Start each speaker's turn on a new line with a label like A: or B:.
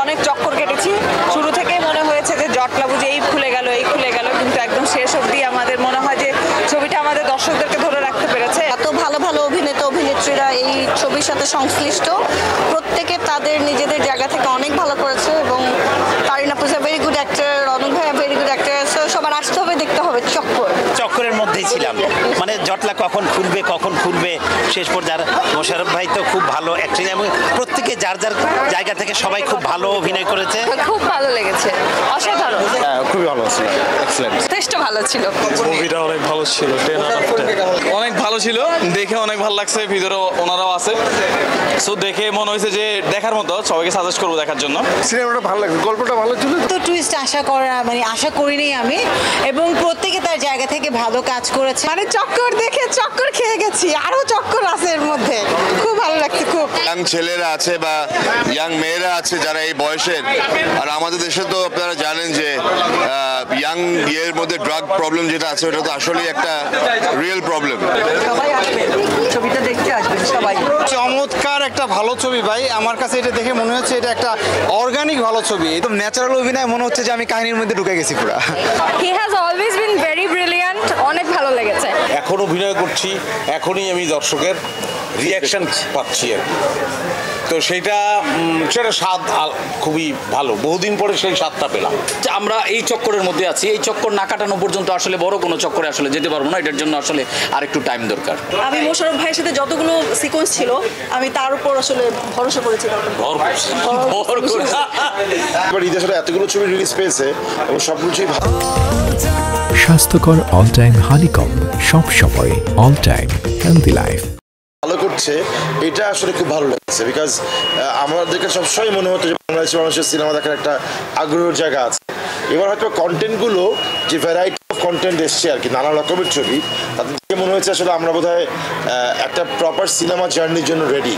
A: অনেক চক্কর কেটেছি, শুরু থেকেই মনে হয়েছে যে জটলা বুঝে এই খুলে গেল কিন্তু একদম শেষ অবধি আমাদের মনে হয় যে ছবিটা আমাদের দর্শকদেরকে ধরে রাখতে পেরেছে।
B: এত ভালো ভালো অভিনেতা অভিনেত্রীরা এই ছবির সাথে সংশ্লিষ্ট, প্রত্যেকে তাদের নিজেদের জায়গা থেকে অনেক ভালো করেছে এবং কারিনা পুজা ভেরি গুড অ্যাক্টর, রনক ভাইয়া ভেরি গুড অ্যাক্টর। সবার আসতে হবে, দেখতে হবে।
C: চক্করের মধ্যেই ছিলাম, মানে জটলা কখন খুলবে শেষ পর্যায়ে। মোশাররফ ভাই তো খুব ভালো অ্যাক্টিং এবং প্রত্যেকে যার যার জায়গা থেকে সবাই খুব ভালো অভিনয় করেছে।
A: খুব ভালো লেগেছে, অসাধারণ,
D: খুবই ভালো ছিল, এক্সেলেন্ট,
A: যথেষ্ট ভালো ছিল।
D: মুভিটা অনেক ভালো ছিল, 10 আউট অফ 10 অনেক ভালো ছিল, দেখে অনেক ভালো লাগছে। ভিতরে ওনারাও আছে, সো দেখে মনে হয়েছে যে দেখার মতো, সবাইকে সাজেস্ট করবো দেখার জন্য।
E: সিনেমাটা ভালো লাগছে, গল্পটা ভালো ছিল।
F: তো টুইস্ট আশা করিনি আমি, এবং প্রত্যেকে তার জায়গা থেকে ভালো কাজ করেছে।
A: মানে চক্কর দেখে চক্কর খেয়ে গেছি, আরো চক্কর আছে এর মধ্যে, খুব ভালো লাগছে। খুব
G: ইয়াং ছেলেরা আছে বা ইয়াং মেয়েরা আছে যারা এই বয়সের, আর আমাদের দেশে তো আপনারা জানেন যে ইয়াং ইয়ের মধ্যে ড্রাগ প্রবলেম যেটা আছে ওটা তো আসলেই একটা রিয়েল প্রবলেম।
A: সবাই আসবে, ছবিটা দেখতে আসবেন সবাই।
E: চমৎকার একটা ভালো ছবি ভাই, আমার কাছে এটা দেখে মনে হচ্ছে এটা একটা অর্গানিক ভালো ছবি, একদম ন্যাচারাল অভিনয়, মনে হচ্ছে যে আমি কাহিনীর মধ্যে ঢুকে গেছি পুরো।
A: He has always been very brilliant, অনেক ভালো লেগেছে।
H: এখন অভিনয় করছি, এখনই আমি দর্শকের রিয়াকশন পাচ্ছি আর কি। তো সেটা স্বাদ খুবই ভালো, বহুদিন পরে সেই স্বাদটা পেলাম।
I: আমরা এই চক্করের মধ্যে আছি, এই চক্কর না কাটানো পর্যন্ত আসলে বড় কোনো চক্করে আসলে যেতে পারবো না, এটার জন্য আসলে আরেকটু টাইম দরকার।
B: আমি মোশাররফ ভাইয়ের সাথে যতগুলো সিকোয়েন্স ছিল আমি তার উপর আসলে ভরসা করেছিলাম।
G: এবার ঈদে আসলে এতগুলো ছবি রিলিজ পেয়েছে এবং সবগুলোই
J: স্বাস্থ্যকর অল টাইম হানিকম, সব সময় অল টাইম হেলদি লাইফ
G: ভালো করছে। এটা আসলে খুব ভালো লাগছে, বিকজ আমাদেরকে সবসময় মনে হতো যে বাংলাদেশি মানুষের সিনেমা দেখার একটা আগ্রহের জায়গা আছে। এবার হয়তো কন্টেন্টগুলো যে ভ্যারাইটি অফ কন্টেন্ট এসছে আর কি, নানা রকমের ছবি, তাদের মনে হয়েছে আসলে আমরা বোধহয় একটা প্রপার সিনেমা জার্নির জন্য রেডি।